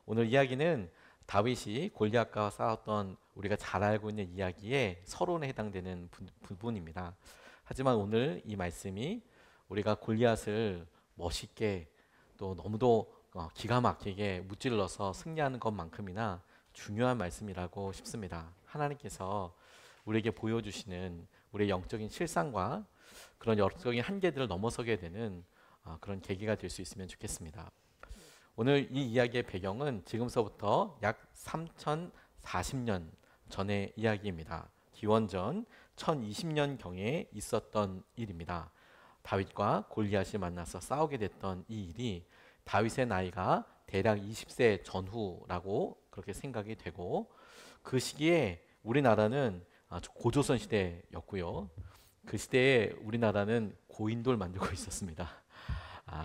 오늘 이야기는 다윗이 골리앗과 싸웠던 우리가 잘 알고 있는 이야기의 서론에 해당되는 부분입니다. 하지만 오늘 이 말씀이 우리가 골리앗을 멋있게 또 너무도 기가 막히게 무찔러서 승리하는 것만큼이나 중요한 말씀이라고 싶습니다. 하나님께서 우리에게 보여주시는 우리의 영적인 실상과 그런 영적인 한계들을 넘어서게 되는 그런 계기가 될 수 있으면 좋겠습니다. 오늘 이 이야기의 배경은 지금서부터 약 3040년 전의 이야기입니다. 기원전 1020년경에 있었던 일입니다. 다윗과 골리앗이 만나서 싸우게 됐던 이 일이 다윗의 나이가 대략 20세 전후라고 그렇게 생각이 되고, 그 시기에 우리나라는 고조선 시대였고요. 그 시대에 우리나라는 고인돌 만들고 있었습니다.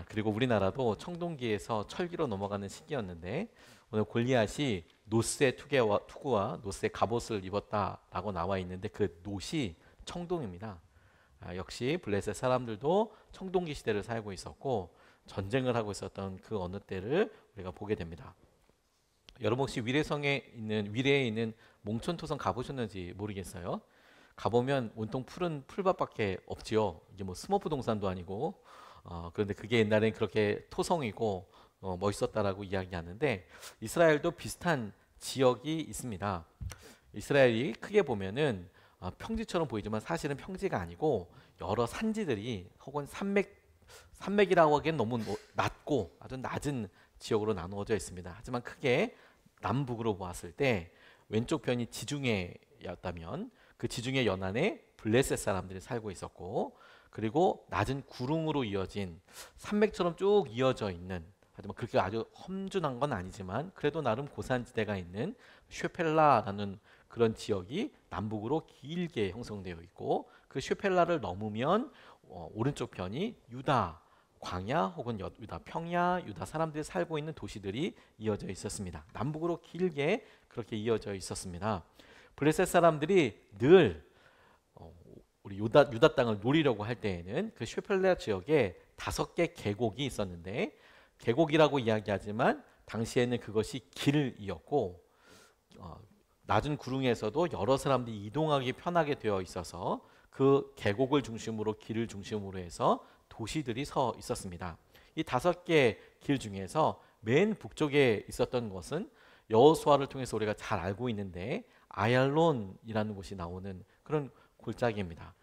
그리고 우리나라도 청동기에서 철기로 넘어가는 시기였는데, 오늘 골리앗이 노스의 투구와 노스의 갑옷을 입었다라고 나와 있는데 그 노시 청동입니다. 역시 블레셋 사람들도 청동기 시대를 살고 있었고 전쟁을 하고 있었던 그 어느 때를 우리가 보게 됩니다. 여러분 혹시 위례에 있는 몽촌토성 가보셨는지 모르겠어요. 가보면 온통 푸른 풀밭밖에 없지요. 이게 뭐 스머프 동산도 아니고, 그런데 그게 옛날엔 그렇게 토성이고 멋있었다라고 이야기하는데, 이스라엘도 비슷한 지역이 있습니다. 이스라엘이 크게 보면은 평지처럼 보이지만 사실은 평지가 아니고 여러 산지들이 혹은 산맥이라고 하기엔 너무 낮고 아주 낮은 지역으로 나누어져 있습니다. 하지만 크게 남북으로 보았을 때 왼쪽 편이 지중해였다면 그 지중해 연안에 블레셋 사람들이 살고 있었고, 그리고 낮은 구릉으로 이어진 산맥처럼 쭉 이어져 있는, 하지만 그렇게 아주 험준한 건 아니지만 그래도 나름 고산지대가 있는 쉐펠라라는 그런 지역이 남북으로 길게 형성되어 있고, 그 쉐펠라를 넘으면 오른쪽 편이 유다 광야 혹은 유다 평야, 유다 사람들이 살고 있는 도시들이 이어져 있었습니다. 남북으로 길게 그렇게 이어져 있었습니다. 블레셋 사람들이 늘 우리 유다 땅을 노리려고 할 때에는 그 쉐펠라 지역에 5개 계곡이 있었는데, 계곡이라고 이야기하지만 당시에는 그것이 길이었고, 낮은 구릉에서도 여러 사람들이 이동하기 편하게 되어 있어서 그 계곡을 중심으로 길을 중심으로 해서 도시들이 서 있었습니다. 이 5개 길 중에서 맨 북쪽에 있었던 것은 여호수아를 통해서 우리가 잘 알고 있는데 아얄론이라는 곳이 나오는 그런 골짜기입니다.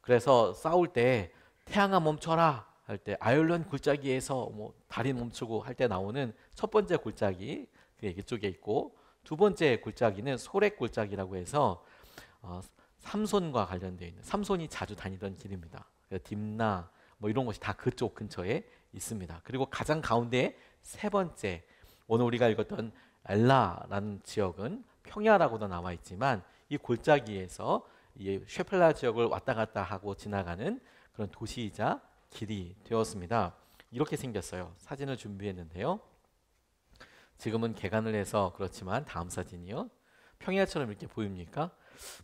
그래서 싸울 때 태양아 멈춰라 할 때 아얄론 골짜기에서 다리 멈추고 할 때 나오는 첫 번째 골짜기, 그게 이쪽에 있고, 두 번째 골짜기는 소렉 골짜기라고 해서 삼손과 관련되어 있는, 삼손이 자주 다니던 길입니다. 딥나 이런 것이 다 그쪽 근처에 있습니다. 그리고 가장 가운데 세 번째, 오늘 우리가 읽었던 엘라라는 지역은 평야라고도 나와 있지만 이 골짜기에서 이 쉐펠라 지역을 왔다 갔다 하고 지나가는 그런 도시이자 길이 되었습니다. 이렇게 생겼어요. 사진을 준비했는데요. 지금은 개간을 해서 그렇지만 다음 사진이요. 평야처럼 이렇게 보입니까?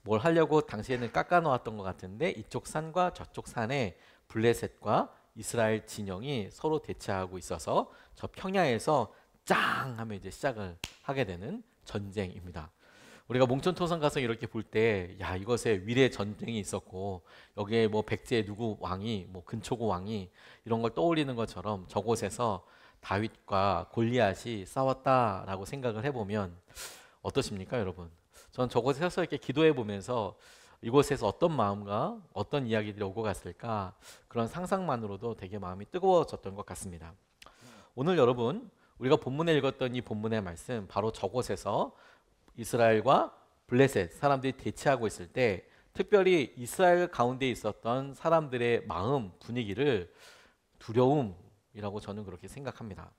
뭘 하려고 당시에는 깎아 놓았던 것 같은데, 이쪽 산과 저쪽 산에 블레셋과 이스라엘 진영이 서로 대치하고 있어서 저 평야에서 짱 하면 이제 시작을 하게 되는 전쟁입니다. 우리가 몽촌토성 가서 이렇게 볼 때, 야, 이것에 위례 전쟁이 있었고 여기에 백제 누구 왕이 근초고 왕이 이런 걸 떠올리는 것처럼 저곳에서 다윗과 골리앗이 싸웠다라고 생각을 해보면 어떠십니까, 여러분? 전 저곳에 서서 이렇게 기도해 보면서 이곳에서 어떤 마음과 어떤 이야기들이 오고 갔을까, 그런 상상만으로도 되게 마음이 뜨거워졌던 것 같습니다. 오늘 여러분, 우리가 본문에 읽었던 이 본문의 말씀, 바로 저곳에서 이스라엘과 블레셋 사람들이 대치하고 있을 때 특별히 이스라엘 가운데 있었던 사람들의 마음 분위기를 두려움이라고 저는 그렇게 생각합니다.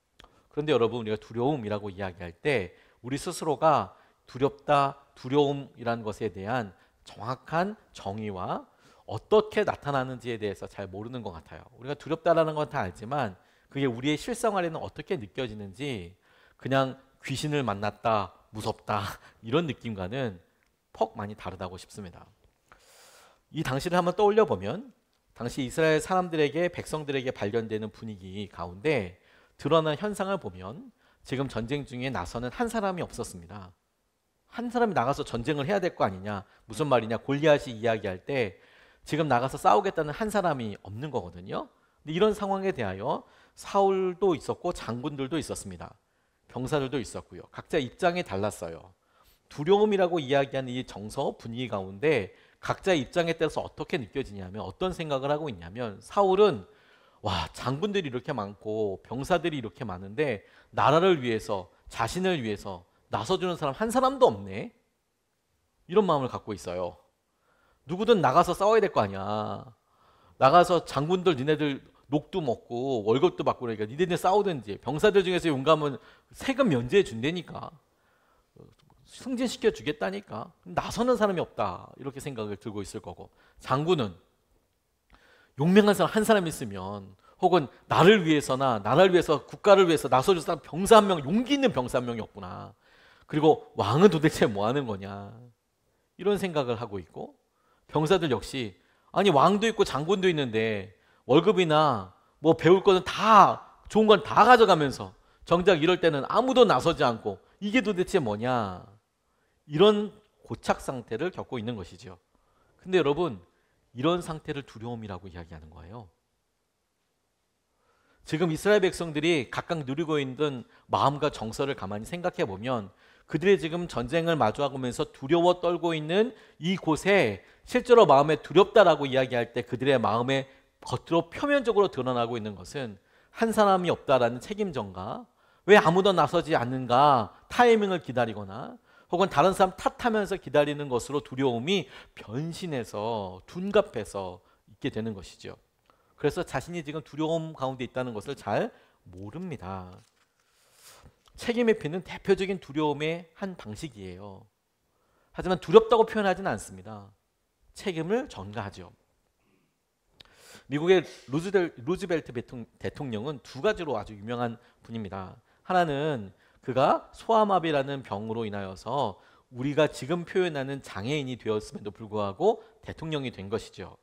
그런데 여러분, 우리가 두려움이라고 이야기할 때 우리 스스로가 두렵다, 두려움이라는 것에 대한 정확한 정의와 어떻게 나타나는지에 대해서 잘 모르는 것 같아요. 우리가 두렵다라는 건 다 알지만 그게 우리의 실생활에는 어떻게 느껴지는지, 그냥 귀신을 만났다, 무섭다 이런 느낌과는 퍽 많이 다르다고 싶습니다. 이 당시를 한번 떠올려 보면 당시 이스라엘 사람들에게, 백성들에게 발견되는 분위기 가운데 드러난 현상을 보면 지금 전쟁 중에 나서는 한 사람이 없었습니다. 한 사람이 나가서 전쟁을 해야 될 거 아니냐. 무슨 말이냐. 골리앗이 이야기할 때 지금 나가서 싸우겠다는 한 사람이 없는 거거든요. 근데 이런 상황에 대하여 사울도 있었고 장군들도 있었습니다. 병사들도 있었고요. 각자 입장이 달랐어요. 두려움이라고 이야기하는 이 정서 분위기 가운데 각자의 입장에 따라서 어떻게 느껴지냐면 어떤 생각을 하고 있냐면 사울은 와, 장군들이 이렇게 많고 병사들이 이렇게 많은데 나라를 위해서 자신을 위해서 나서주는 사람 한 사람도 없네. 이런 마음을 갖고 있어요. 누구든 나가서 싸워야 될 거 아니야. 나가서 장군들 니네들 녹도 먹고 월급도 받고 그러니까 니네들 싸우든지 병사들 중에서 용감은 세금 면제해 준다니까. 승진시켜 주겠다니까. 나서는 사람이 없다. 이렇게 생각을 들고 있을 거고 장군은 용맹한 사람 한 사람 있으면 혹은 나를 위해서나 나라를 위해서 국가를 위해서 나서줄 사람 병사 한 명, 용기 있는 병사 한 명이 없구나. 그리고 왕은 도대체 뭐 하는 거냐. 이런 생각을 하고 있고 병사들 역시 아니 왕도 있고 장군도 있는데 월급이나 뭐 배울 거는 다 좋은 건 다 가져가면서 정작 이럴 때는 아무도 나서지 않고 이게 도대체 뭐냐. 이런 고착 상태를 겪고 있는 것이죠. 근데 여러분 이런 상태를 두려움이라고 이야기하는 거예요. 지금 이스라엘 백성들이 각각 누리고 있는 마음과 정서를 가만히 생각해 보면 그들이 지금 전쟁을 마주하면서 두려워 떨고 있는 이곳에 실제로 마음에 두렵다라고 이야기할 때 그들의 마음에 겉으로 표면적으로 드러나고 있는 것은 한 사람이 없다라는 책임전가, 왜 아무도 나서지 않는가 타이밍을 기다리거나 혹은 다른 사람 탓하면서 기다리는 것으로 두려움이 변신해서 둔갑해서 있게 되는 것이죠. 그래서 자신이 지금 두려움 가운데 있다는 것을 잘 모릅니다. 책임 회피는 대표적인 두려움의 한 방식이에요. 하지만 두렵다고 표현하지는 않습니다. 책임을 전가하죠. 미국의 루즈벨트 대통령은 두 가지로 아주 유명한 분입니다. 하나는 그가 소아마비라는 병으로 인하여서 우리가 지금 표현하는 장애인이 되었음에도 불구하고 대통령이 된 것이죠.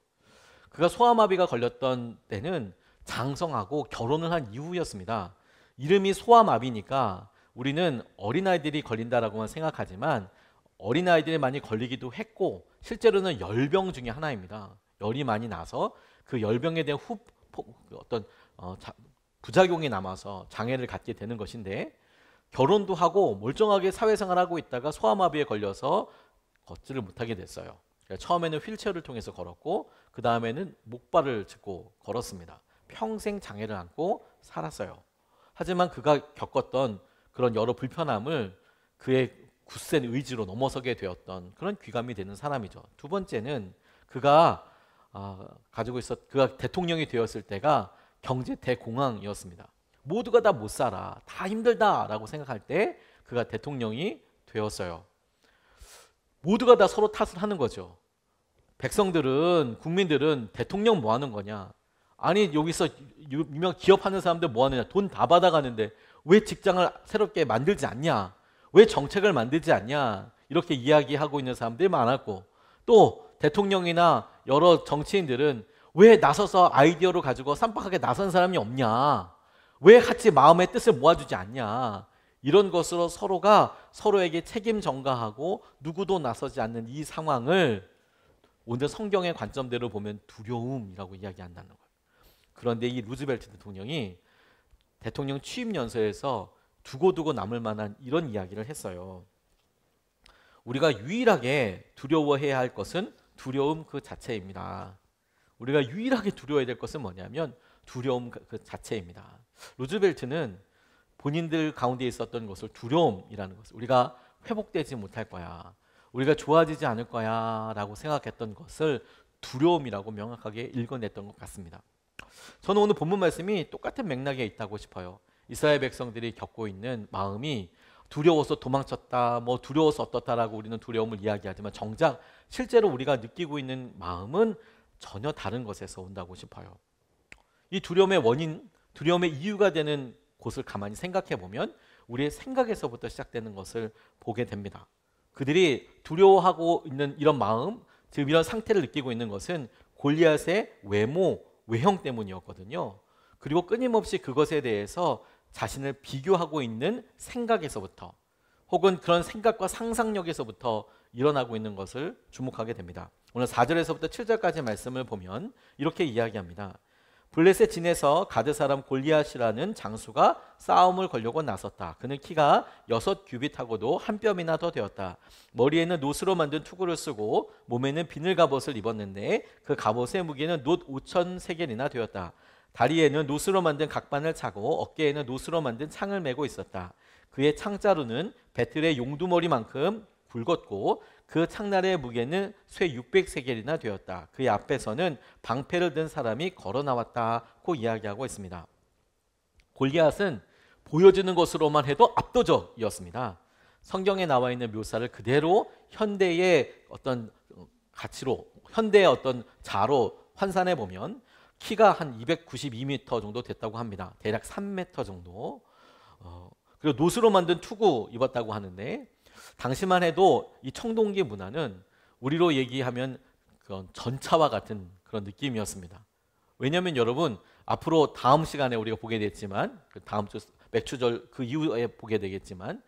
그가 소아마비가 걸렸던 때는 장성하고 결혼을 한 이후였습니다. 이름이 소아마비니까 우리는 어린아이들이 걸린다라고만 생각하지만 어린아이들이 많이 걸리기도 했고 실제로는 열병 중에 하나입니다. 열이 많이 나서 그 열병에 대한 부작용이 남아서 장애를 갖게 되는 것인데 결혼도 하고 멀쩡하게 사회생활하고 있다가 소아마비에 걸려서 걷지를 못하게 됐어요. 처음에는 휠체어를 통해서 걸었고 그 다음에는 목발을 짚고 걸었습니다. 평생 장애를 안고 살았어요. 하지만 그가 겪었던 그런 여러 불편함을 그의 굳센 의지로 넘어서게 되었던 그런 귀감이 되는 사람이죠. 두 번째는 그가 그가 대통령이 되었을 때가 경제 대공황이었습니다. 모두가 다 못 살아, 다 힘들다라고 생각할 때 그가 대통령이 되었어요. 모두가 다 서로 탓을 하는 거죠. 백성들은, 국민들은 대통령 뭐 하는 거냐? 아니 여기서 유명 기업하는 사람들 뭐 하느냐? 돈 다 받아가는데 왜 직장을 새롭게 만들지 않냐? 왜 정책을 만들지 않냐? 이렇게 이야기하고 있는 사람들이 많았고 또 대통령이나 여러 정치인들은 왜 나서서 아이디어를 가지고 쌈박하게 나선 사람이 없냐? 왜 같이 마음의 뜻을 모아주지 않냐? 이런 것으로 서로가 서로에게 책임 전가하고 누구도 나서지 않는 이 상황을 오늘 성경의 관점대로 보면 두려움이라고 이야기한다는 거예요. 그런데 이 루즈벨트 대통령이 대통령 취임 연설에서 두고두고 남을 만한 이런 이야기를 했어요. 우리가 유일하게 두려워해야 할 것은 두려움 그 자체입니다. 우리가 유일하게 두려워해야 될 것은 뭐냐면 두려움 그 자체입니다. 루즈벨트는 본인들 가운데 있었던 것을 두려움이라는 것을 우리가 회복되지 못할 거야, 우리가 좋아지지 않을 거야 라고 생각했던 것을 두려움이라고 명확하게 읽어냈던 것 같습니다. 저는 오늘 본문 말씀이 똑같은 맥락에 있다고 싶어요. 이스라엘 백성들이 겪고 있는 마음이 두려워서 도망쳤다, 뭐 두려워서 어떻다라고 우리는 두려움을 이야기하지만 정작 실제로 우리가 느끼고 있는 마음은 전혀 다른 것에서 온다고 싶어요. 이 두려움의 원인, 두려움의 이유가 되는 곳을 가만히 생각해 보면 우리의 생각에서부터 시작되는 것을 보게 됩니다. 그들이 두려워하고 있는 이런 마음, 즉 이런 상태를 느끼고 있는 것은 골리앗의 외모, 외형 때문이었거든요. 그리고 끊임없이 그것에 대해서 자신을 비교하고 있는 생각에서부터 혹은 그런 생각과 상상력에서부터 일어나고 있는 것을 주목하게 됩니다. 오늘 4절에서부터 7절까지 말씀을 보면 이렇게 이야기합니다. 블레셋 진에서 가드 사람 골리앗이라는 장수가 싸움을 걸려고 나섰다. 그는 키가 6규빗하고도 한 뼘이나 더 되었다. 머리에는 놋으로 만든 투구를 쓰고 몸에는 비늘 갑옷을 입었는데 그 갑옷의 무게는 놋 5,000세겔이나 되었다. 다리에는 놋으로 만든 각반을 차고 어깨에는 놋으로 만든 창을 메고 있었다. 그의 창자루는 배틀의 용두머리만큼 굵었고 그 창날의 무게는 쇠 600세겔이나 되었다. 그의 앞에서는 방패를 든 사람이 걸어 나왔다고 이야기하고 있습니다. 골리앗은 보여지는 것으로만 해도 압도적이었습니다. 성경에 나와 있는 묘사를 그대로 현대의 어떤 가치로, 현대의 어떤 자로 환산해 보면 키가 한 292m 정도 됐다고 합니다. 대략 3m 정도. 그리고 놋으로 만든 투구 입었다고 하는데 당시만 해도 이 청동기 문화는 우리로 얘기하면 그런 전차와 같은 그런 느낌이었습니다. 왜냐하면 여러분 앞으로 다음 시간에 우리가 보게 됐지만 다음 주 맥추절 그 이후에 보게 되겠지만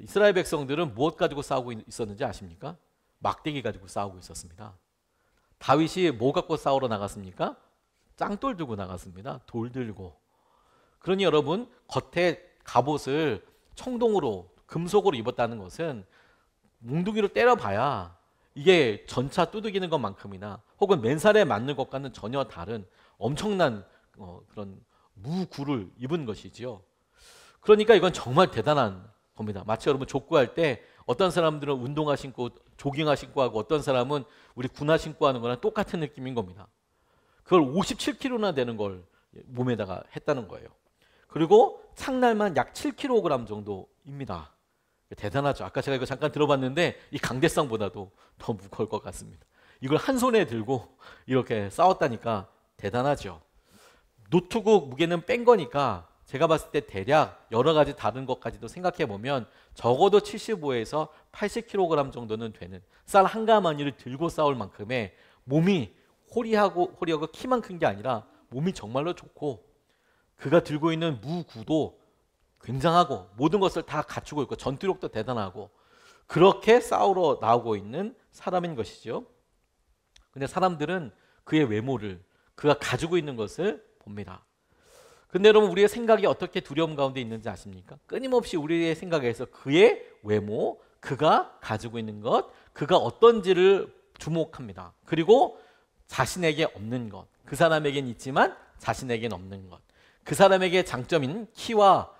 이스라엘 백성들은 무엇 가지고 싸우고 있었는지 아십니까? 막대기 가지고 싸우고 있었습니다. 다윗이 뭐 갖고 싸우러 나갔습니까? 짱돌 들고 나갔습니다. 돌 들고. 그러니 여러분 겉에 갑옷을 청동으로 금속으로 입었다는 것은 몽둥이로 때려봐야 이게 전차 두들기는 것만큼이나 혹은 맨살에 맞는 것과는 전혀 다른 엄청난 그런 무구를 입은 것이지요. 그러니까 이건 정말 대단한 겁니다. 마치 여러분 족구할 때 어떤 사람들은 운동화 신고 조깅화 신고 하고 어떤 사람은 우리 군화 신고 하는 거랑 똑같은 느낌인 겁니다. 그걸 57kg나 되는 걸 몸에다가 했다는 거예요. 그리고 창날만 약 7kg 정도입니다. 대단하죠. 아까 제가 이거 잠깐 들어봤는데 이 강대상보다도 더 무거울 것 같습니다. 이걸 한 손에 들고 이렇게 싸웠다니까 대단하죠. 노트북 무게는 뺀 거니까 제가 봤을 때 대략 여러 가지 다른 것까지도 생각해 보면 적어도 75에서 80kg 정도는 되는 쌀 한 가마니를 들고 싸울 만큼의 몸이 호리하고 키만 큰 게 아니라 몸이 정말로 좋고 그가 들고 있는 무구도 굉장하고 모든 것을 다 갖추고 있고 전투력도 대단하고 그렇게 싸우러 나오고 있는 사람인 것이죠. 근데 사람들은 그의 외모를 그가 가지고 있는 것을 봅니다. 근데 여러분 우리의 생각이 어떻게 두려움 가운데 있는지 아십니까? 끊임없이 우리의 생각에서 그의 외모, 그가 가지고 있는 것, 그가 어떤지를 주목합니다. 그리고 자신에게 없는 것, 그 사람에겐 있지만 자신에겐 없는 것, 그 사람에게 장점인 키와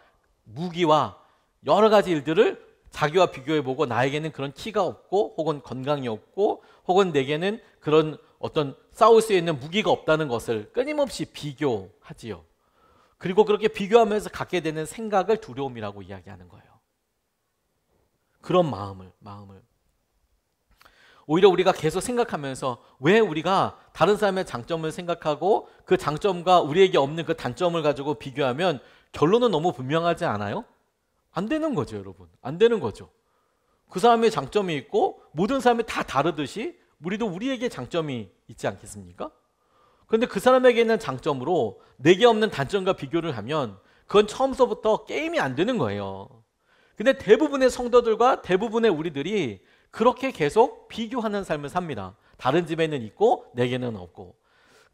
무기와 여러 가지 일들을 자기와 비교해보고 나에게는 그런 키가 없고 혹은 건강이 없고 혹은 내게는 그런 어떤 싸울 수 있는 무기가 없다는 것을 끊임없이 비교하지요. 그리고 그렇게 비교하면서 갖게 되는 생각을 두려움이라고 이야기하는 거예요. 그런 마음을 오히려 우리가 계속 생각하면서 왜 우리가 다른 사람의 장점을 생각하고 그 장점과 우리에게 없는 그 단점을 가지고 비교하면 결론은 너무 분명하지 않아요? 안 되는 거죠, 여러분. 안 되는 거죠. 그 사람의 장점이 있고 모든 사람이 다 다르듯이 우리도 우리에게 장점이 있지 않겠습니까? 그런데 그 사람에게 있는 장점으로 내게 없는 단점과 비교를 하면 그건 처음서부터 게임이 안 되는 거예요. 근데 대부분의 성도들과 대부분의 우리들이 그렇게 계속 비교하는 삶을 삽니다. 다른 집에는 있고 내게는 없고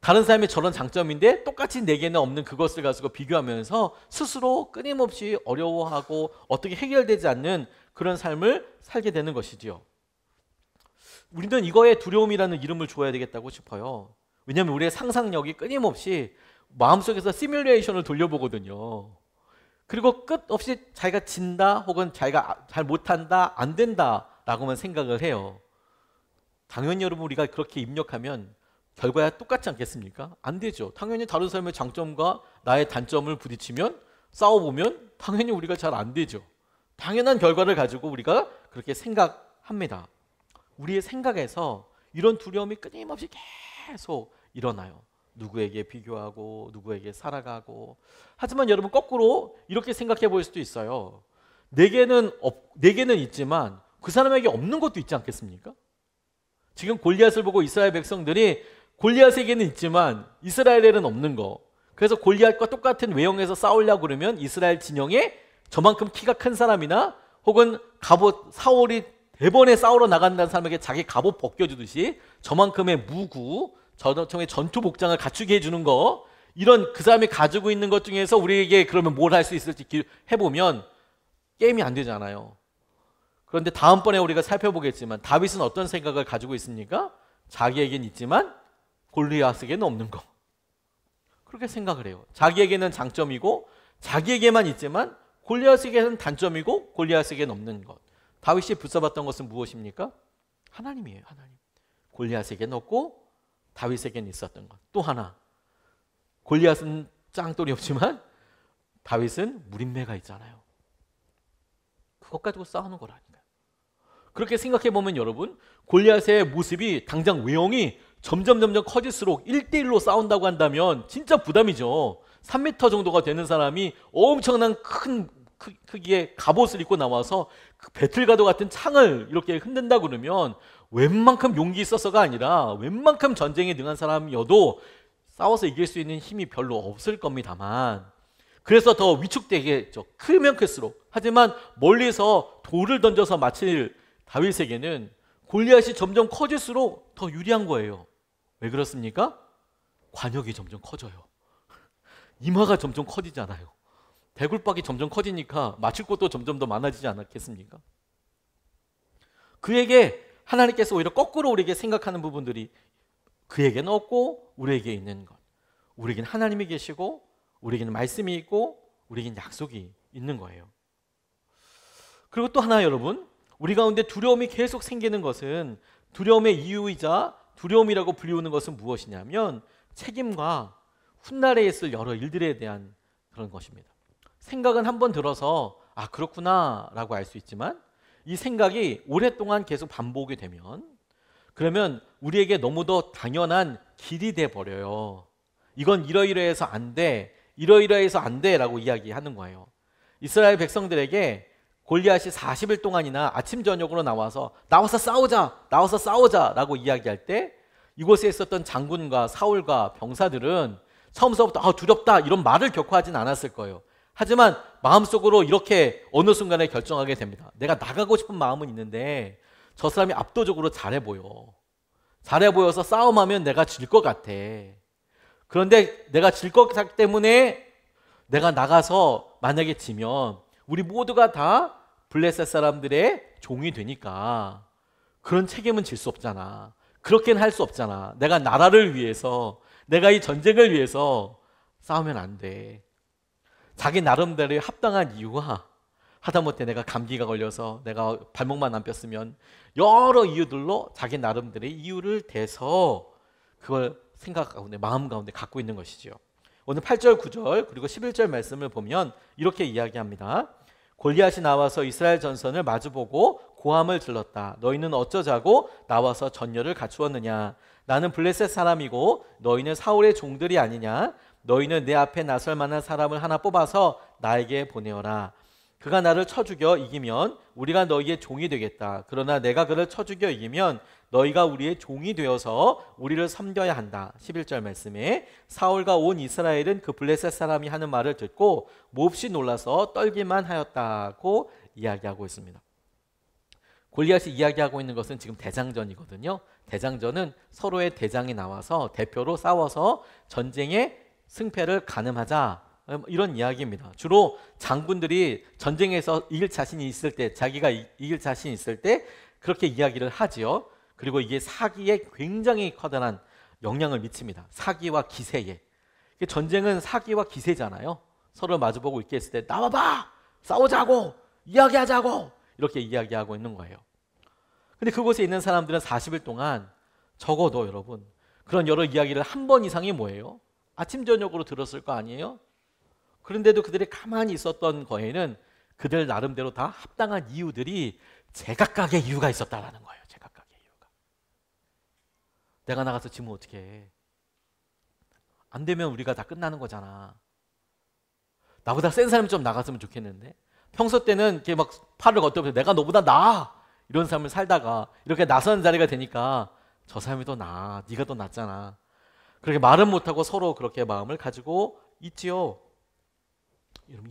다른 사람이 저런 장점인데 똑같이 내게는 없는 그것을 가지고 비교하면서 스스로 끊임없이 어려워하고 어떻게 해결되지 않는 그런 삶을 살게 되는 것이지요. 우리는 이거에 두려움이라는 이름을 줘야 되겠다고 싶어요. 왜냐하면 우리의 상상력이 끊임없이 마음속에서 시뮬레이션을 돌려보거든요. 그리고 끝없이 자기가 진다 혹은 자기가 잘 못한다 안 된다 라고만 생각을 해요. 당연히 여러분 우리가 그렇게 입력하면 결과야 똑같지 않겠습니까? 안 되죠. 당연히 다른 사람의 장점과 나의 단점을 부딪히면 싸워보면 당연히 우리가 잘 안 되죠. 당연한 결과를 가지고 우리가 그렇게 생각합니다. 우리의 생각에서 이런 두려움이 끊임없이 계속 일어나요. 누구에게 비교하고 누구에게 살아가고. 하지만 여러분 거꾸로 이렇게 생각해 볼 수도 있어요. 내게는 있지만 그 사람에게 없는 것도 있지 않겠습니까? 지금 골리앗을 보고 이스라엘 백성들이 골리앗에게는 있지만 이스라엘에는 없는 거. 그래서 골리앗과 똑같은 외형에서 싸우려고 그러면 이스라엘 진영에 저만큼 키가 큰 사람이나 혹은 갑옷, 사울이 대번에 싸우러 나간다는 사람에게 자기 갑옷 벗겨주듯이 저만큼의 무구, 저만큼의 전투 복장을 갖추게 해주는 거, 이런 그 사람이 가지고 있는 것 중에서 우리에게 그러면 뭘 할 수 있을지 해보면 게임이 안 되잖아요. 그런데 다음번에 우리가 살펴보겠지만 다윗은 어떤 생각을 가지고 있습니까? 자기에겐 있지만 골리앗에게는 없는 거. 그렇게 생각을 해요. 자기에게는 장점이고 자기에게만 있지만 골리앗에게는 단점이고 골리앗에게는 없는 것. 다윗이 붙잡았던 것은 무엇입니까? 하나님이에요. 하나님. 골리앗에게는 없고 다윗에게는 있었던 것. 또 하나, 골리앗은 짱돌이 없지만 다윗은 무림매가 있잖아요. 그것 가지고 싸우는 거라니까요. 그렇게 생각해 보면 여러분, 골리앗의 모습이 당장 외형이 점점 커질수록 1대1로 싸운다고 한다면 진짜 부담이죠. 3m 정도가 되는 사람이 엄청난 큰 크기의 갑옷을 입고 나와서 그 배틀가드 같은 창을 이렇게 흔든다 그러면 웬만큼 용기 있어서가 아니라 웬만큼 전쟁에 능한 사람이어도 싸워서 이길 수 있는 힘이 별로 없을 겁니다만, 그래서 더 위축되겠죠. 크면 클수록. 하지만 멀리서 돌을 던져서 맞힐 다윗에게는 골리앗이 점점 커질수록 더 유리한 거예요. 왜 그렇습니까? 관역이 점점 커져요. 이마가 점점 커지잖아요. 대굴박이 점점 커지니까 맞힐 곳도 점점 더 많아지지 않았겠습니까? 그에게 하나님께서 오히려 거꾸로 우리에게 생각하는 부분들이 그에게는 없고 우리에게 있는 것. 우리에게는 하나님이 계시고 우리에게는 말씀이 있고 우리에게는 약속이 있는 거예요. 그리고 또 하나 여러분, 우리 가운데 두려움이 계속 생기는 것은, 두려움의 이유이자 두려움이라고 불리우는 것은 무엇이냐면 책임과 훗날에 있을 여러 일들에 대한 그런 것입니다. 생각은 한번 들어서 아 그렇구나 라고 알 수 있지만 이 생각이 오랫동안 계속 반복이 되면 그러면 우리에게 너무도 당연한 길이 돼 버려요. 이건 이러이러해서 안 돼, 이러이러해서 안 돼 라고 이야기하는 거예요. 이스라엘 백성들에게 골리앗이 40일 동안이나 아침 저녁으로 나와서 싸우자 라고 이야기할 때 이곳에 있었던 장군과 사울과 병사들은 처음서부터 두렵다 이런 말을 겪고 하진 않았을 거예요. 하지만 마음속으로 이렇게 어느 순간에 결정하게 됩니다. 내가 나가고 싶은 마음은 있는데 저 사람이 압도적으로 잘해 보여서 싸움하면 내가 질 것 같아. 그런데 내가 질 것 같기 때문에 내가 나가서 만약에 지면 우리 모두가 다 블레셋 사람들의 종이 되니까 그런 책임은 질 수 없잖아. 그렇게는 할 수 없잖아. 내가 나라를 위해서, 내가 이 전쟁을 위해서 싸우면 안 돼. 자기 나름대로의 합당한 이유와 하다못해 내가 감기가 걸려서 내가 발목만 안 폈으면 여러 이유들로 자기 나름대로의 이유를 대서 그걸 생각 가운데, 마음 가운데 갖고 있는 것이죠. 오늘 8절, 9절 그리고 11절 말씀을 보면 이렇게 이야기합니다. 골리앗이 나와서 이스라엘 전선을 마주보고 고함을 질렀다. 너희는 어쩌자고 나와서 전열을 갖추었느냐? 나는 블레셋 사람이고 너희는 사울의 종들이 아니냐? 너희는 내 앞에 나설 만한 사람을 하나 뽑아서 나에게 보내어라. 그가 나를 쳐 죽여 이기면 우리가 너희의 종이 되겠다. 그러나 내가 그를 쳐 죽여 이기면 너희가 우리의 종이 되어서 우리를 섬겨야 한다. 11절 말씀에 사울과 온 이스라엘은 그 블레셋 사람이 하는 말을 듣고 몹시 놀라서 떨기만 하였다고 이야기하고 있습니다. 골리앗이 이야기하고 있는 것은 지금 대장전이거든요. 대장전은 서로의 대장이 나와서 대표로 싸워서 전쟁의 승패를 가늠하자, 이런 이야기입니다. 주로 장군들이 전쟁에서 이길 자신이 있을 때, 자기가 이길 자신이 있을 때 그렇게 이야기를 하지요. 그리고 이게 사기에 굉장히 커다란 영향을 미칩니다. 사기와 기세에. 전쟁은 사기와 기세잖아요. 서로 마주보고 있게 했을 때 나와봐! 싸우자고! 이야기하자고! 이렇게 이야기하고 있는 거예요. 근데 그곳에 있는 사람들은 40일 동안 적어도 여러분 그런 여러 이야기를 한 번 이상이 뭐예요? 아침 저녁으로 들었을 거 아니에요? 그런데도 그들이 가만히 있었던 거에는 그들 나름대로 다 합당한 이유들이 제각각의 이유가 있었다라는 거예요. 제각각의 이유가. 내가 나가서 지면 어떻게 해? 안 되면 우리가 다 끝나는 거잖아. 나보다 센 사람이 좀 나갔으면 좋겠는데, 평소 때는 이렇게 막 팔을 걷어보면서 내가 너보다 나아 이런 삶을 살다가 이렇게 나선 자리가 되니까 저 사람이 더 나아, 네가 더 낫잖아. 그렇게 말은 못하고 서로 그렇게 마음을 가지고 있지요. 여러분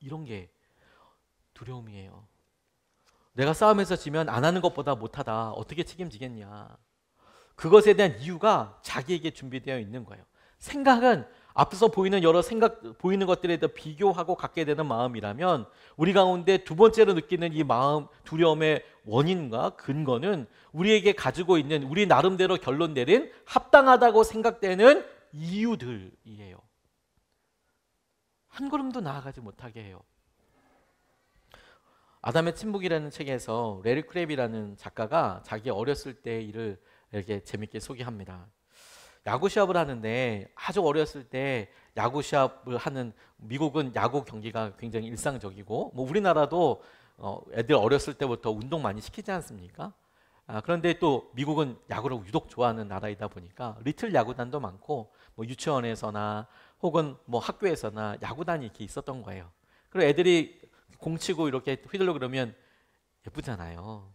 이런 게 두려움이에요. 내가 싸움에서 지면 안 하는 것보다 못하다. 어떻게 책임지겠냐. 그것에 대한 이유가 자기에게 준비되어 있는 거예요. 생각은 앞서 보이는 여러 보이는 것들에 대해 비교하고 갖게 되는 마음이라면 우리 가운데 두 번째로 느끼는 이 마음, 두려움의 원인과 근거는 우리에게 가지고 있는 우리 나름대로 결론 내린 합당하다고 생각되는 이유들이에요. 한 걸음도 나아가지 못하게 해요. 아담의 침묵이라는 책에서 레리 크랩이라는 작가가 자기 어렸을 때 일을 이렇게 재밌게 소개합니다. 야구 시합을 하는데 아주 어렸을 때 야구 시합을 하는 미국은 야구 경기가 굉장히 일상적이고 뭐 우리나라도 애들 어렸을 때부터 운동 많이 시키지 않습니까? 그런데 또 미국은 야구를 유독 좋아하는 나라이다 보니까 리틀 야구단도 많고 뭐 유치원에서나 혹은 뭐 학교에서나 야구단이 이렇게 있었던 거예요. 그리고 애들이 공 치고 이렇게 휘둘러 그러면 예쁘잖아요.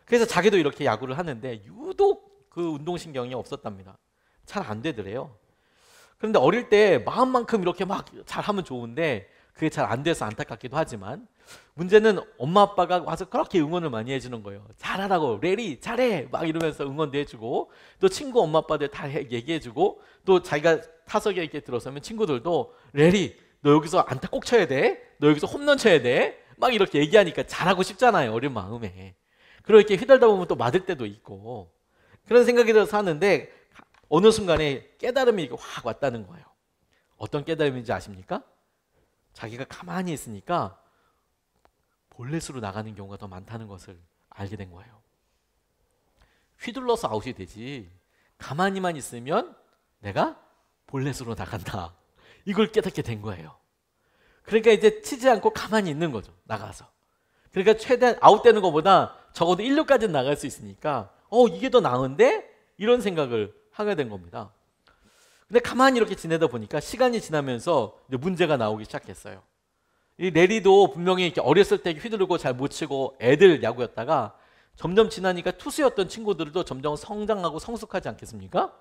그래서 자기도 이렇게 야구를 하는데 유독 그 운동신경이 없었답니다. 잘 안 되더래요. 그런데 어릴 때 마음만큼 이렇게 막 잘하면 좋은데 그게 잘 안 돼서 안타깝기도 하지만 문제는 엄마 아빠가 와서 그렇게 응원을 많이 해주는 거예요. 잘하라고, 레리 잘해 막 이러면서 응원도 해주고 또 친구 엄마 아빠들 다 얘기해주고 또 자기가 타석에 이렇게 들어서면 친구들도 레리 너 여기서 안타 꼭 쳐야 돼, 너 여기서 홈런 쳐야 돼 막 이렇게 얘기하니까 잘하고 싶잖아요. 어린 마음에. 그리고 이렇게 휘둘다 보면 또 맞을 때도 있고 그런 생각이 들어서 하는데 어느 순간에 깨달음이 확 왔다는 거예요. 어떤 깨달음인지 아십니까? 자기가 가만히 있으니까 볼넷으로 나가는 경우가 더 많다는 것을 알게 된 거예요. 휘둘러서 아웃이 되지 가만히만 있으면 내가 볼넷으로 나간다. 이걸 깨닫게 된 거예요. 그러니까 이제 치지 않고 가만히 있는 거죠. 나가서. 그러니까 최대한 아웃되는 것보다 적어도 1루까지는 나갈 수 있으니까 이게 더 나은데? 이런 생각을 하게 된 겁니다. 근데 가만히 이렇게 지내다 보니까 시간이 지나면서 이제 문제가 나오기 시작했어요. 이 레리도 분명히 이렇게 어렸을 때 휘두르고 잘 못 치고 애들 야구였다가 점점 지나니까 투수였던 친구들도 점점 성장하고 성숙하지 않겠습니까?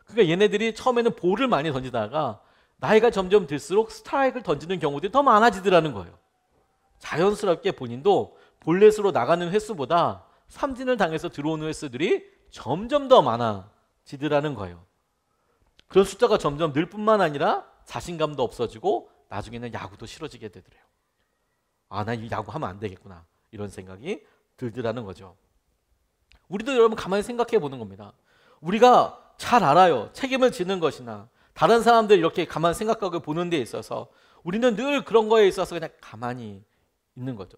그러니까 얘네들이 처음에는 볼을 많이 던지다가 나이가 점점 들수록 스트라이크를 던지는 경우들이 더 많아지더라는 거예요. 자연스럽게 본인도 볼넷으로 나가는 횟수보다 삼진을 당해서 들어오는 횟수들이 점점 더 많아지더라는 거예요. 그런 숫자가 점점 늘 뿐만 아니라 자신감도 없어지고 나중에는 야구도 싫어지게 되더래요. 나 이 야구 하면 안 되겠구나 이런 생각이 들더라는 거죠. 우리도 여러분 가만히 생각해 보는 겁니다. 우리가 잘 알아요. 책임을 지는 것이나 다른 사람들 이렇게 가만히 생각하고 보는 데 있어서 우리는 늘 그런 거에 있어서 그냥 가만히 있는 거죠.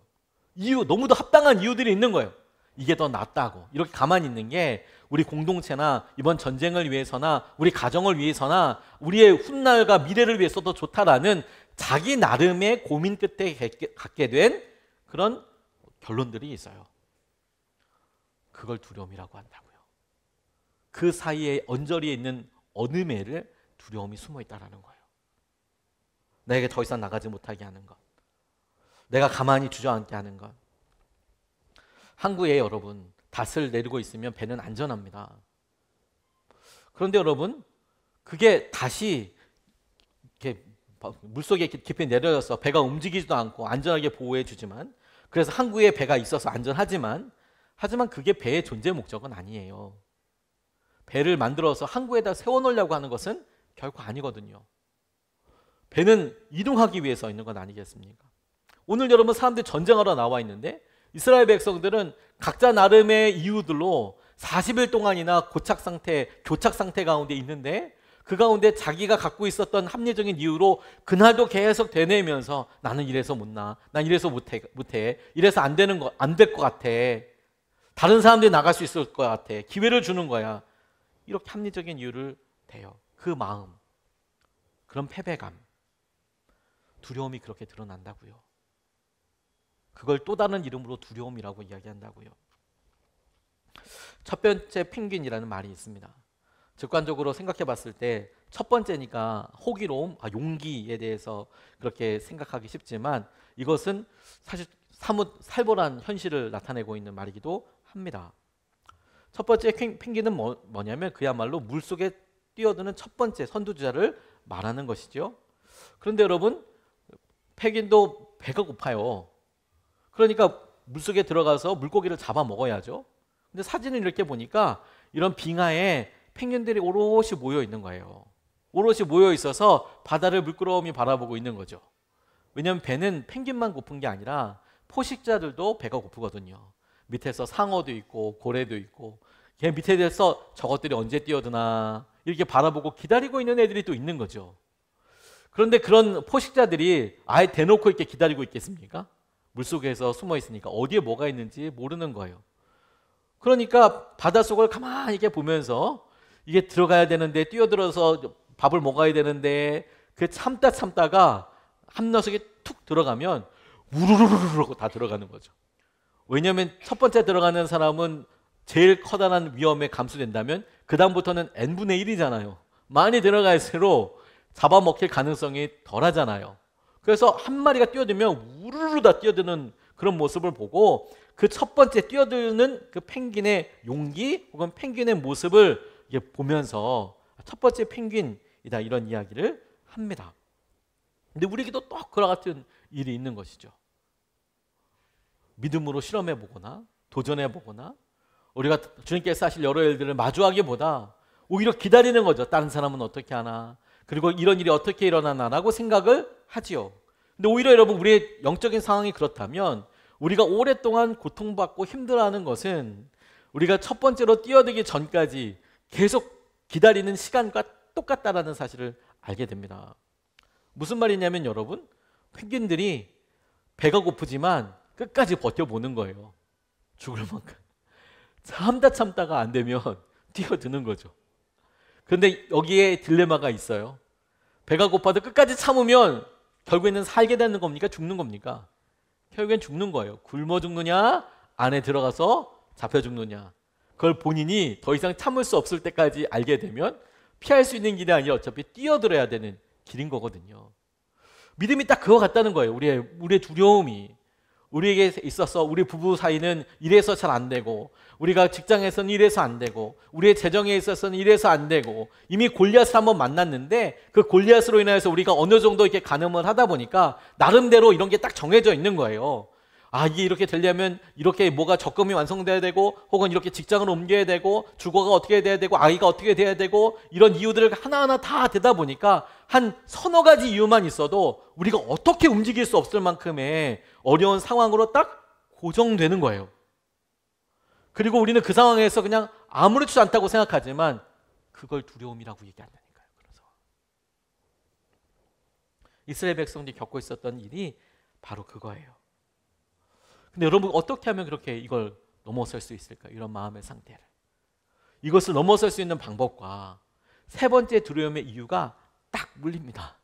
이유, 너무도 합당한 이유들이 있는 거예요. 이게 더 낫다고 이렇게 가만히 있는 게 우리 공동체나 이번 전쟁을 위해서나 우리 가정을 위해서나 우리의 훗날과 미래를 위해서도 좋다라는 자기 나름의 고민 끝에 갖게 된 그런 결론들이 있어요. 그걸 두려움이라고 한다고요. 그 사이에 언저리에 있는 어둠에를 두려움이 숨어 있다는 거예요. 나에게 더 이상 나가지 못하게 하는 것, 내가 가만히 주저앉게 하는 것. 항구에 여러분 닷을 내리고 있으면 배는 안전합니다. 그런데 여러분 그게 다시 이렇게 물속에 깊이 내려져서 배가 움직이지도 않고 안전하게 보호해 주지만 그래서 항구에 배가 있어서 안전하지만 하지만 그게 배의 존재 목적은 아니에요. 배를 만들어서 항구에다 세워놓으려고 하는 것은 결코 아니거든요. 배는 이동하기 위해서 있는 건 아니겠습니까? 오늘 여러분 사람들이 전쟁하러 나와 있는데 이스라엘 백성들은 각자 나름의 이유들로 40일 동안이나 교착 상태 가운데 있는데 그 가운데 자기가 갖고 있었던 합리적인 이유로 그날도 계속 되뇌면서 나는 이래서 못 나, 난 이래서 못해, 이래서 안 될 것 같아, 다른 사람들이 나갈 수 있을 것 같아, 기회를 주는 거야, 이렇게 합리적인 이유를 대요. 그 마음, 그런 패배감, 두려움이 그렇게 드러난다고요. 그걸 또 다른 이름으로 두려움이라고 이야기한다고요. 첫 번째 펭귄이라는 말이 있습니다. 직관적으로 생각해 봤을 때 첫 번째니까 호기로움, 용기에 대해서 그렇게 생각하기 쉽지만 이것은 사실 사뭇 살벌한 현실을 나타내고 있는 말이기도 합니다. 첫 번째 펭귄은 뭐냐면 그야말로 물속에 뛰어드는 첫 번째 선두주자를 말하는 것이죠. 그런데 여러분, 펭귄도 배가 고파요. 그러니까 물속에 들어가서 물고기를 잡아 먹어야죠. 근데 사진을 이렇게 보니까 이런 빙하에 펭귄들이 오롯이 모여 있는 거예요. 오롯이 모여 있어서 바다를 물끄러미 바라보고 있는 거죠. 왜냐하면 배는 펭귄만 고픈 게 아니라 포식자들도 배가 고프거든요. 밑에서 상어도 있고 고래도 있고, 걔 밑에서 저것들이 언제 뛰어드나 이렇게 바라보고 기다리고 있는 애들이 또 있는 거죠. 그런데 그런 포식자들이 아예 대놓고 이렇게 기다리고 있겠습니까? 물속에서 숨어 있으니까 어디에 뭐가 있는지 모르는 거예요. 그러니까 바닷속을 가만히 이렇게 보면서 이게 들어가야 되는데, 뛰어들어서 밥을 먹어야 되는데, 그 참다가 함너석에 툭 들어가면 우르르르르 다 들어가는 거죠. 왜냐하면 첫 번째 들어가는 사람은 제일 커다란 위험에 감수된다면 그 다음부터는 n분의 1이잖아요. 많이 들어갈수록 잡아먹힐 가능성이 덜하잖아요. 그래서 한 마리가 뛰어들면 우르르 다 뛰어드는 그런 모습을 보고, 그 첫 번째 뛰어드는 그 펭귄의 용기 혹은 펭귄의 모습을 보면서 첫 번째 펭귄이다, 이런 이야기를 합니다. 근데 우리에게도 또 그와 같은 일이 있는 것이죠. 믿음으로 실험해 보거나 도전해 보거나 우리가 주님께서 하실 여러 일들을 마주하기보다 오히려 기다리는 거죠. 다른 사람은 어떻게 하나, 그리고 이런 일이 어떻게 일어나나라고 생각을 하지요. 근데 오히려 여러분, 우리의 영적인 상황이 그렇다면 우리가 오랫동안 고통받고 힘들어하는 것은 우리가 첫 번째로 뛰어들기 전까지 계속 기다리는 시간과 똑같다라는 사실을 알게 됩니다. 무슨 말이냐면 여러분, 펭귄들이 배가 고프지만 끝까지 버텨보는 거예요. 죽을 만큼. 참다가 안 되면 뛰어드는 거죠. 그런데 여기에 딜레마가 있어요. 배가 고파도 끝까지 참으면 결국에는 살게 되는 겁니까? 죽는 겁니까? 결국엔 죽는 거예요. 굶어 죽느냐, 안에 들어가서 잡혀 죽느냐. 그걸 본인이 더 이상 참을 수 없을 때까지 알게 되면 피할 수 있는 길이 아니라 어차피 뛰어들어야 되는 길인 거거든요. 믿음이 딱 그거 같다는 거예요. 우리의 두려움이. 우리에게 있어서 우리 부부 사이는 이래서 잘 안 되고, 우리가 직장에서는 이래서 안 되고, 우리의 재정에 있어서는 이래서 안 되고, 이미 골리앗을 한번 만났는데 그 골리앗으로 인해서 우리가 어느 정도 이렇게 가늠을 하다 보니까 나름대로 이런 게 딱 정해져 있는 거예요. 아, 이게 이렇게 되려면 이렇게 뭐가 적금이 완성돼야 되고, 혹은 이렇게 직장을 옮겨야 되고, 주거가 어떻게 돼야 되고, 아이가 어떻게 돼야 되고, 이런 이유들을 하나하나 다 되다 보니까 한 서너 가지 이유만 있어도 우리가 어떻게 움직일 수 없을 만큼의 어려운 상황으로 딱 고정되는 거예요. 그리고 우리는 그 상황에서 그냥 아무렇지도 않다고 생각하지만 그걸 두려움이라고 얘기한다니까요. 그래서 이스라엘 백성들이 겪고 있었던 일이 바로 그거예요. 근데 여러분, 어떻게 하면 그렇게 이걸 넘어설 수 있을까? 이런 마음의 상태를. 이것을 넘어설 수 있는 방법과 세 번째 두려움의 이유가 딱 물립니다.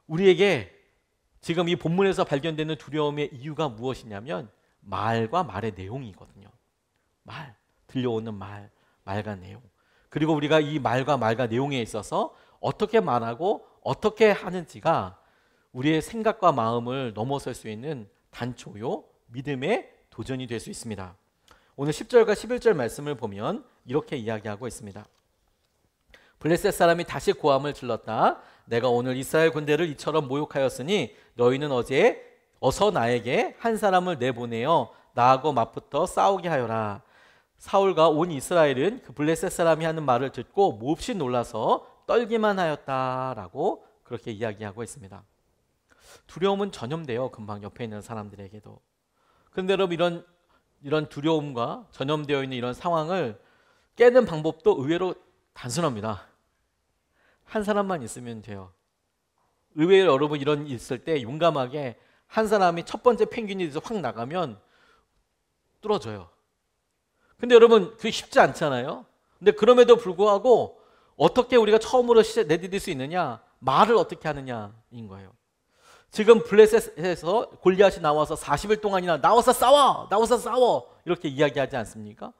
우리에게 지금 이 본문에서 발견되는 두려움의 이유가 무엇이냐면 말과 말의 내용이거든요. 말, 들려오는 말과 내용. 그리고 우리가 이 말과 내용에 있어서 어떻게 말하고 어떻게 하는지가 우리의 생각과 마음을 넘어설 수 있는 단초요, 믿음의 도전이 될 수 있습니다. 오늘 10절과 11절 말씀을 보면 이렇게 이야기하고 있습니다. 블레셋 사람이 다시 고함을 질렀다. 내가 오늘 이스라엘 군대를 이처럼 모욕하였으니 너희는 어서 나에게 한 사람을 내보내어 나하고 맞붙어 싸우게 하여라. 사울과 온 이스라엘은 그 블레셋 사람이 하는 말을 듣고 몹시 놀라서 떨기만 하였다라고 그렇게 이야기하고 있습니다. 두려움은 전염돼요. 금방 옆에 있는 사람들에게도. 그런데 여러분, 이런 두려움과 전염되어 있는 이런 상황을 깨는 방법도 의외로 단순합니다. 한 사람만 있으면 돼요. 의외로 여러분, 이런 일 있을 때 용감하게 한 사람이 첫 번째 펭귄이 돼서 확 나가면 뚫어져요. 근데 여러분, 그게 쉽지 않잖아요. 근데 그럼에도 불구하고 어떻게 우리가 처음으로 내디딜 수 있느냐? 말을 어떻게 하느냐인 거예요. 지금 블레셋에서 골리앗이 나와서 40일 동안이나 나와서 싸워 이렇게 이야기하지 않습니까?